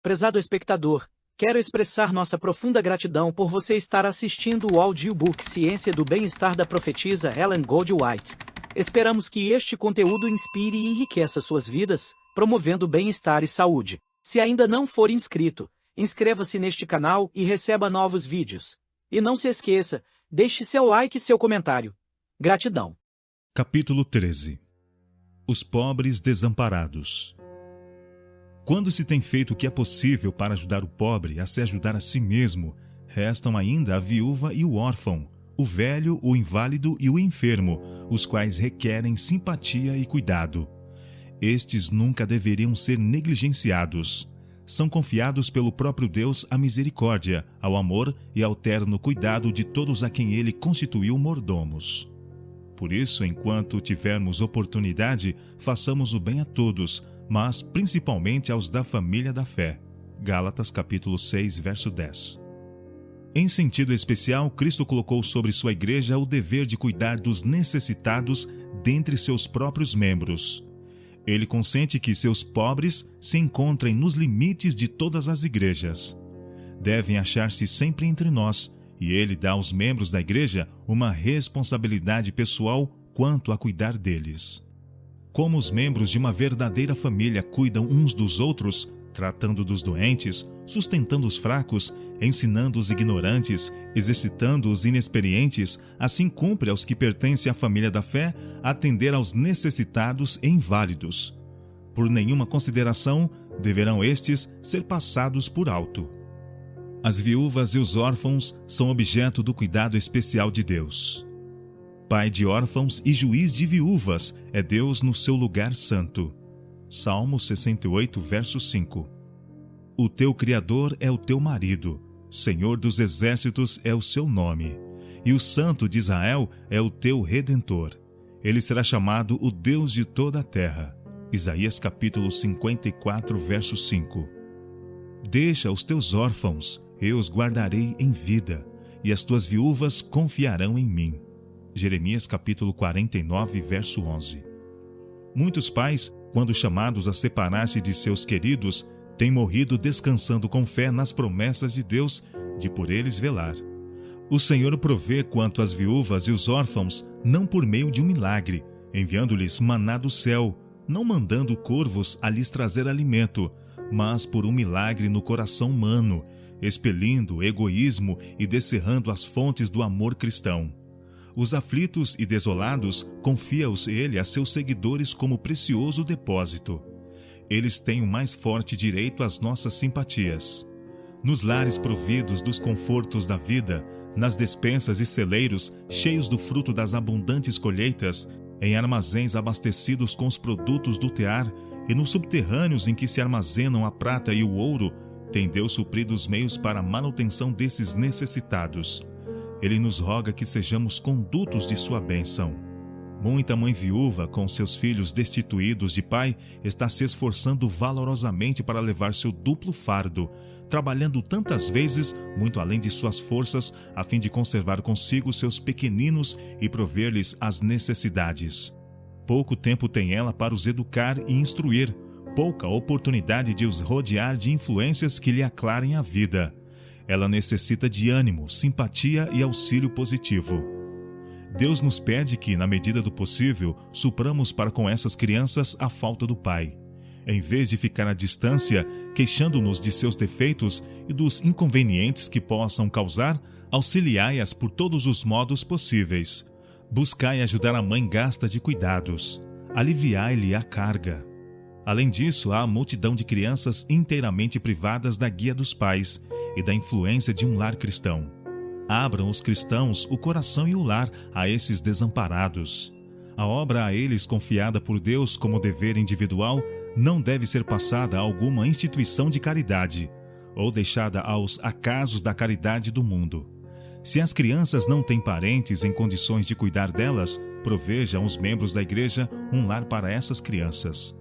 Prezado espectador, quero expressar nossa profunda gratidão por você estar assistindo o audiobook Ciência do Bem-Estar da profetisa Ellen Goldwhite. Esperamos que este conteúdo inspire e enriqueça suas vidas, promovendo bem-estar e saúde. Se ainda não for inscrito, inscreva-se neste canal e receba novos vídeos. E não se esqueça, deixe seu like e seu comentário. Gratidão. Capítulo 13. Os pobres desamparados. Quando se tem feito o que é possível para ajudar o pobre a se ajudar a si mesmo, restam ainda a viúva e o órfão, o velho, o inválido e o enfermo, os quais requerem simpatia e cuidado. Estes nunca deveriam ser negligenciados. São confiados pelo próprio Deus à misericórdia, ao amor e ao terno cuidado de todos a quem ele constituiu mordomos. Por isso, enquanto tivermos oportunidade, façamos o bem a todos, mas principalmente aos da família da fé. Gálatas capítulo 6, verso 10. Em sentido especial, Cristo colocou sobre sua igreja o dever de cuidar dos necessitados dentre seus próprios membros. Ele consente que seus pobres se encontrem nos limites de todas as igrejas. Devem achar-se sempre entre nós, e ele dá aos membros da igreja uma responsabilidade pessoal quanto a cuidar deles. Como os membros de uma verdadeira família cuidam uns dos outros, tratando dos doentes, sustentando os fracos, ensinando os ignorantes, exercitando os inexperientes, assim cumpre aos que pertencem à família da fé atender aos necessitados e inválidos. Por nenhuma consideração deverão estes ser passados por alto. As viúvas e os órfãos são objeto do cuidado especial de Deus. Pai de órfãos e juiz de viúvas é Deus no seu lugar santo. Salmo 68, verso 5. O teu Criador é o teu marido, Senhor dos exércitos é o seu nome, e o Santo de Israel é o teu Redentor. Ele será chamado o Deus de toda a terra. Isaías capítulo 54, verso 5. Deixa os teus órfãos, eu os guardarei em vida, e as tuas viúvas confiarão em mim. Jeremias capítulo 49, verso 11. Muitos pais, quando chamados a separar-se de seus queridos, têm morrido descansando com fé nas promessas de Deus de por eles velar. O Senhor provê quanto às viúvas e os órfãos, não por meio de um milagre, enviando-lhes maná do céu, não mandando corvos a lhes trazer alimento, mas por um milagre no coração humano, expelindo o egoísmo e descerrando as fontes do amor cristão. Os aflitos e desolados confia-os ele a seus seguidores como precioso depósito. Eles têm o mais forte direito às nossas simpatias. Nos lares providos dos confortos da vida, nas despensas e celeiros cheios do fruto das abundantes colheitas, em armazéns abastecidos com os produtos do tear e nos subterrâneos em que se armazenam a prata e o ouro, tem Deus suprido os meios para a manutenção desses necessitados. Ele nos roga que sejamos condutos de sua bênção. Muita mãe viúva, com seus filhos destituídos de pai, está se esforçando valorosamente para levar seu duplo fardo, trabalhando tantas vezes, muito além de suas forças, a fim de conservar consigo seus pequeninos e prover-lhes as necessidades. Pouco tempo tem ela para os educar e instruir, pouca oportunidade de os rodear de influências que lhe aclarem a vida. Ela necessita de ânimo, simpatia e auxílio positivo. Deus nos pede que, na medida do possível, supramos para com essas crianças a falta do pai. Em vez de ficar à distância, queixando-nos de seus defeitos e dos inconvenientes que possam causar, auxiliai-as por todos os modos possíveis. Buscai ajudar a mãe gasta de cuidados. Aliviai-lhe a carga. Além disso, há a multidão de crianças inteiramente privadas da guia dos pais e da influência de um lar cristão. Abram os cristãos o coração e o lar a esses desamparados. A obra a eles confiada por Deus como dever individual não deve ser passada a alguma instituição de caridade ou deixada aos acasos da caridade do mundo. Se as crianças não têm parentes em condições de cuidar delas, provejam os membros da igreja um lar para essas crianças.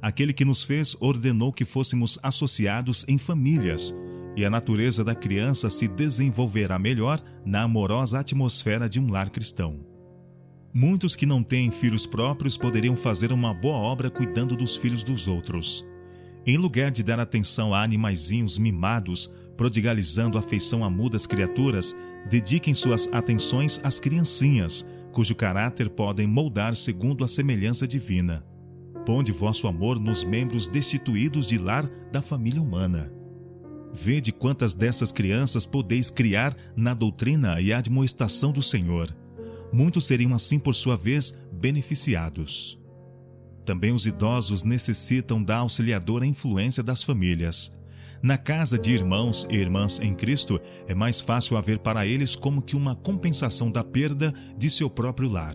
Aquele que nos fez ordenou que fôssemos associados em famílias, e a natureza da criança se desenvolverá melhor na amorosa atmosfera de um lar cristão. Muitos que não têm filhos próprios poderiam fazer uma boa obra cuidando dos filhos dos outros. Em lugar de dar atenção a animaizinhos mimados, prodigalizando afeição a mudas criaturas, dediquem suas atenções às criancinhas, cujo caráter podem moldar segundo a semelhança divina. Ponde vosso amor nos membros destituídos de lar da família humana. Vede quantas dessas crianças podeis criar na doutrina e admoestação do Senhor. Muitos seriam assim, por sua vez, beneficiados. Também os idosos necessitam da auxiliadora influência das famílias. Na casa de irmãos e irmãs em Cristo, é mais fácil haver para eles como que uma compensação da perda de seu próprio lar.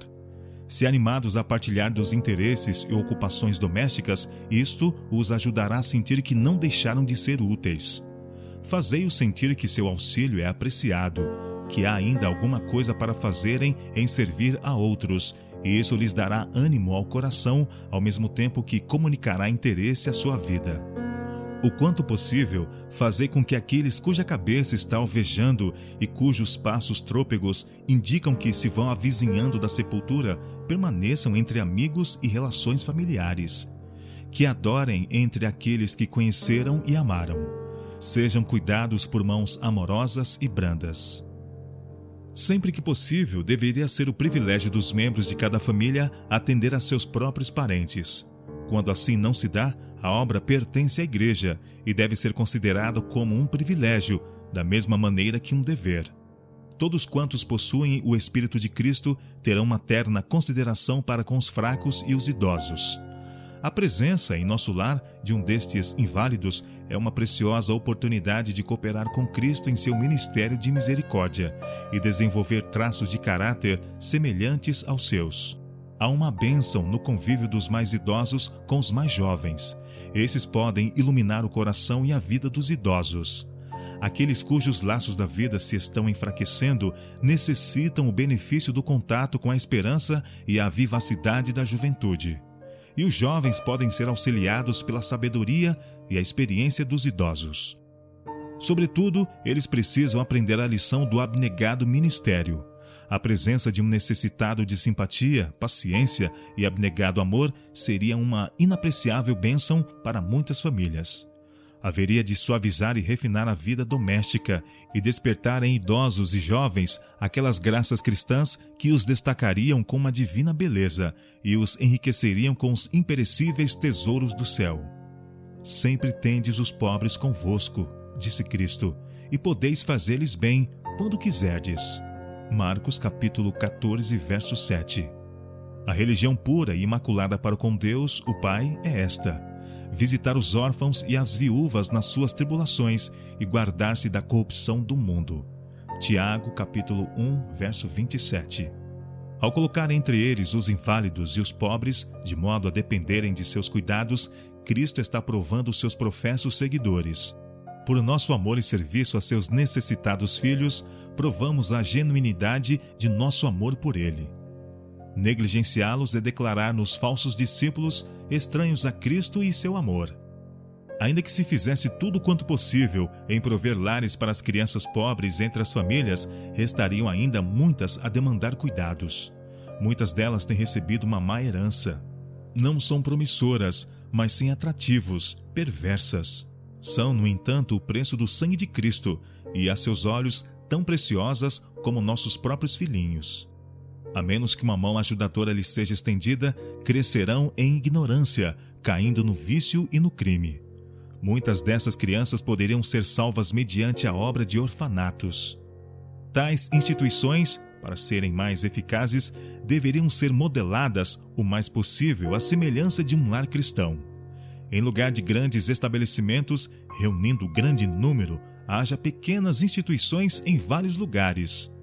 Se animados a partilhar dos interesses e ocupações domésticas, isto os ajudará a sentir que não deixaram de ser úteis. Fazei-os sentir que seu auxílio é apreciado, que há ainda alguma coisa para fazerem em servir a outros, e isso lhes dará ânimo ao coração, ao mesmo tempo que comunicará interesse à sua vida. O quanto possível, fazei com que aqueles cuja cabeça está alvejando e cujos passos trôpegos indicam que se vão avizinhando da sepultura, permaneçam entre amigos e relações familiares. Que adorem entre aqueles que conheceram e amaram. Sejam cuidados por mãos amorosas e brandas. Sempre que possível, deveria ser o privilégio dos membros de cada família atender a seus próprios parentes. Quando assim não se dá, a obra pertence à Igreja e deve ser considerada como um privilégio, da mesma maneira que um dever. Todos quantos possuem o Espírito de Cristo terão uma terna consideração para com os fracos e os idosos. A presença em nosso lar de um destes inválidos é uma preciosa oportunidade de cooperar com Cristo em seu ministério de misericórdia e desenvolver traços de caráter semelhantes aos seus. Há uma bênção no convívio dos mais idosos com os mais jovens. Esses podem iluminar o coração e a vida dos idosos. Aqueles cujos laços da vida se estão enfraquecendo necessitam o benefício do contato com a esperança e a vivacidade da juventude. E os jovens podem ser auxiliados pela sabedoria e a experiência dos idosos. Sobretudo, eles precisam aprender a lição do abnegado ministério. A presença de um necessitado de simpatia, paciência e abnegado amor seria uma inapreciável bênção para muitas famílias. Haveria de suavizar e refinar a vida doméstica e despertar em idosos e jovens aquelas graças cristãs que os destacariam com uma divina beleza e os enriqueceriam com os imperecíveis tesouros do céu. Sempre tendes os pobres convosco, disse Cristo, e podeis fazer-lhes bem quando quiserdes. Marcos capítulo 14, verso 7. A religião pura e imaculada para com Deus, o Pai, é esta: visitar os órfãos e as viúvas nas suas tribulações e guardar-se da corrupção do mundo. Tiago capítulo 1, verso 27. Ao colocar entre eles os inválidos e os pobres, de modo a dependerem de seus cuidados, Cristo está provando seus professos seguidores. Por nosso amor e serviço a seus necessitados filhos, provamos a genuinidade de nosso amor por ele. Negligenciá-los é declarar-nos falsos discípulos, estranhos a Cristo e seu amor. Ainda que se fizesse tudo quanto possível em prover lares para as crianças pobres entre as famílias, restariam ainda muitas a demandar cuidados. Muitas delas têm recebido uma má herança. Não são promissoras, mas sim atrativos, perversas. São, no entanto, o preço do sangue de Cristo e, a seus olhos, tão preciosas como nossos próprios filhinhos. A menos que uma mão ajudadora lhes seja estendida, crescerão em ignorância, caindo no vício e no crime. Muitas dessas crianças poderiam ser salvas mediante a obra de orfanatos. Tais instituições, para serem mais eficazes, deveriam ser modeladas o mais possível à semelhança de um lar cristão. Em lugar de grandes estabelecimentos, reunindo grande número, haja pequenas instituições em vários lugares.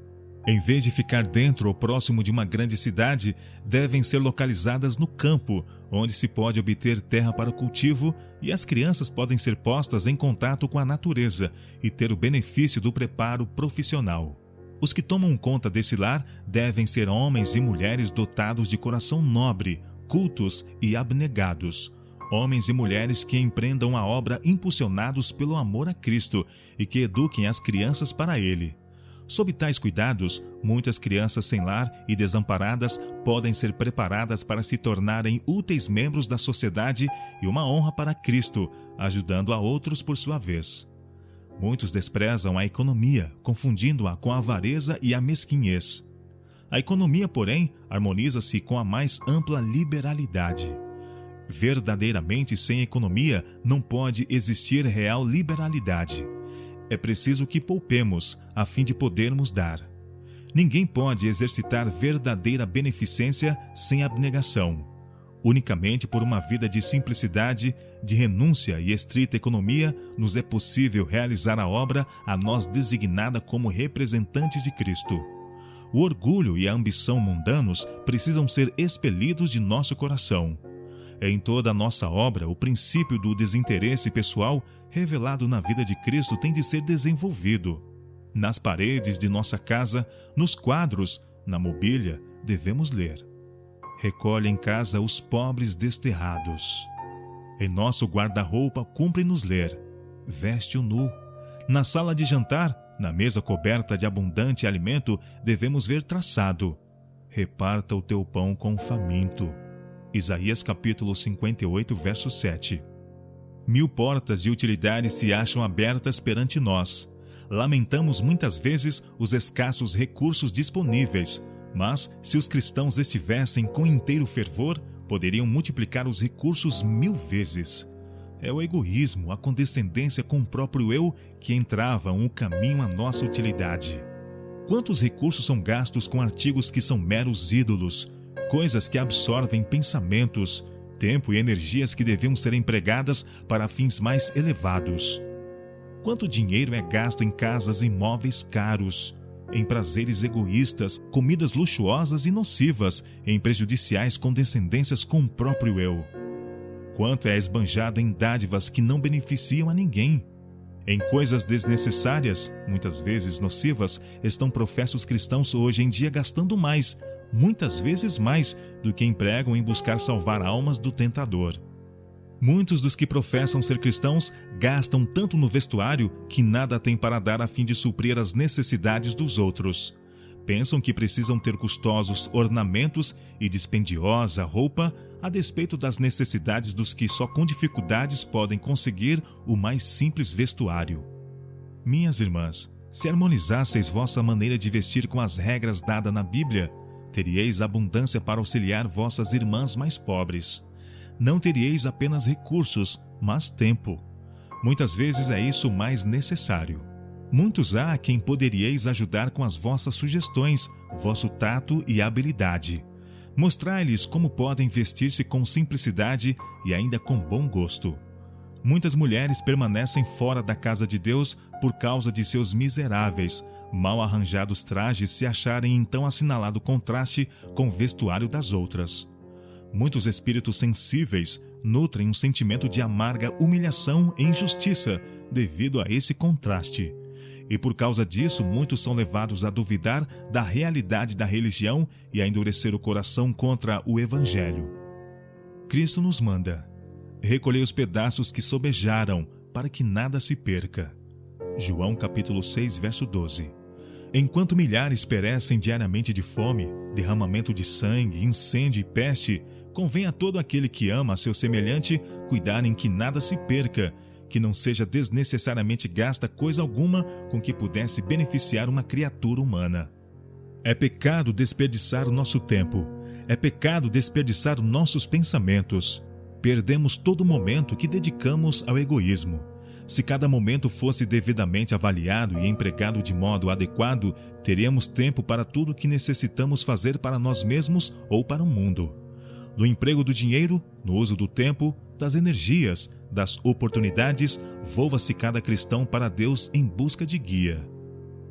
Em vez de ficar dentro ou próximo de uma grande cidade, devem ser localizadas no campo, onde se pode obter terra para o cultivo e as crianças podem ser postas em contato com a natureza e ter o benefício do preparo profissional. Os que tomam conta desse lar devem ser homens e mulheres dotados de coração nobre, cultos e abnegados. Homens e mulheres que empreendam a obra impulsionados pelo amor a Cristo e que eduquem as crianças para Ele. Sob tais cuidados, muitas crianças sem lar e desamparadas podem ser preparadas para se tornarem úteis membros da sociedade e uma honra para Cristo, ajudando a outros por sua vez. Muitos desprezam a economia, confundindo-a com a avareza e a mesquinhez. A economia, porém, harmoniza-se com a mais ampla liberalidade. Verdadeiramente, sem economia, não pode existir real liberalidade. É preciso que poupemos, a fim de podermos dar. Ninguém pode exercitar verdadeira beneficência sem abnegação. Unicamente por uma vida de simplicidade, de renúncia e estrita economia, nos é possível realizar a obra a nós designada como representantes de Cristo. O orgulho e a ambição mundanos precisam ser expelidos de nosso coração. Em toda a nossa obra, o princípio do desinteresse pessoal, revelado na vida de Cristo, tem de ser desenvolvido. Nas paredes de nossa casa, nos quadros, na mobília, devemos ler: recolhe em casa os pobres desterrados. Em nosso guarda-roupa, cumpre-nos ler: veste-o nu. Na sala de jantar, na mesa coberta de abundante alimento, devemos ver traçado: reparta o teu pão com o faminto. Isaías capítulo 58, verso 7. 1000 portas de utilidade se acham abertas perante nós. Lamentamos muitas vezes os escassos recursos disponíveis, mas se os cristãos estivessem com inteiro fervor, poderiam multiplicar os recursos 1000 vezes. É o egoísmo, a condescendência com o próprio eu que entravam um caminho à nossa utilidade. Quantos recursos são gastos com artigos que são meros ídolos, coisas que absorvem pensamentos, tempo e energias que deviam ser empregadas para fins mais elevados? Quanto dinheiro é gasto em casas e móveis caros, em prazeres egoístas, comidas luxuosas e nocivas, em prejudiciais condescendências com o próprio eu? Quanto é esbanjado em dádivas que não beneficiam a ninguém? Em coisas desnecessárias, muitas vezes nocivas, estão professos cristãos hoje em dia gastando mais, muitas vezes mais, do que empregam em buscar salvar almas do tentador. Muitos dos que professam ser cristãos gastam tanto no vestuário que nada têm para dar a fim de suprir as necessidades dos outros. Pensam que precisam ter custosos ornamentos e dispendiosa roupa a despeito das necessidades dos que só com dificuldades podem conseguir o mais simples vestuário. Minhas irmãs, se harmonizasseis vossa maneira de vestir com as regras dadas na Bíblia, teríeis abundância para auxiliar vossas irmãs mais pobres. Não teríeis apenas recursos, mas tempo. Muitas vezes é isso o mais necessário. Muitos há a quem poderíeis ajudar com as vossas sugestões, vosso tato e habilidade. Mostrai-lhes como podem vestir-se com simplicidade e ainda com bom gosto. Muitas mulheres permanecem fora da casa de Deus por causa de seus miseráveis, mal arranjados trajes se acharem então assinalado contraste com o vestuário das outras. Muitos espíritos sensíveis nutrem um sentimento de amarga humilhação e injustiça devido a esse contraste. E por causa disso, muitos são levados a duvidar da realidade da religião e a endurecer o coração contra o Evangelho. Cristo nos manda: recolhei os pedaços que sobejaram, para que nada se perca. João capítulo 6, verso 12. Enquanto milhares perecem diariamente de fome, derramamento de sangue, incêndio e peste, convém a todo aquele que ama a seu semelhante cuidar em que nada se perca, que não seja desnecessariamente gasta coisa alguma com que pudesse beneficiar uma criatura humana. É pecado desperdiçar o nosso tempo, é pecado desperdiçar nossos pensamentos. Perdemos todo momento que dedicamos ao egoísmo. Se cada momento fosse devidamente avaliado e empregado de modo adequado, teríamos tempo para tudo o que necessitamos fazer para nós mesmos ou para o mundo. No emprego do dinheiro, no uso do tempo, das energias, das oportunidades, volva-se cada cristão para Deus em busca de guia.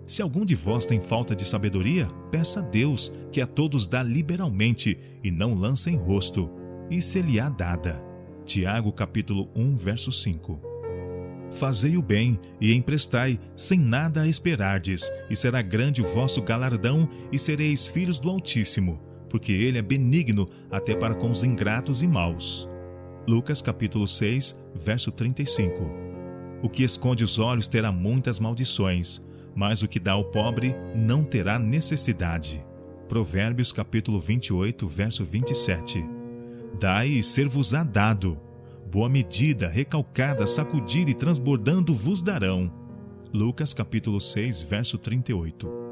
Se algum de vós tem falta de sabedoria, peça a Deus, que a todos dá liberalmente, e não lança em rosto, e se-lhe-á dada. Tiago capítulo 1, verso 5. Fazei o bem e emprestai, sem nada a esperardes, e será grande o vosso galardão, e sereis filhos do Altíssimo, porque ele é benigno até para com os ingratos e maus. Lucas capítulo 6, verso 35. O que esconde os olhos terá muitas maldições, mas o que dá ao pobre não terá necessidade. Provérbios capítulo 28, verso 27. Dai e ser-vos-á dado. boa medida, recalcada, sacudida e transbordando vos darão. Lucas capítulo 6, verso 38.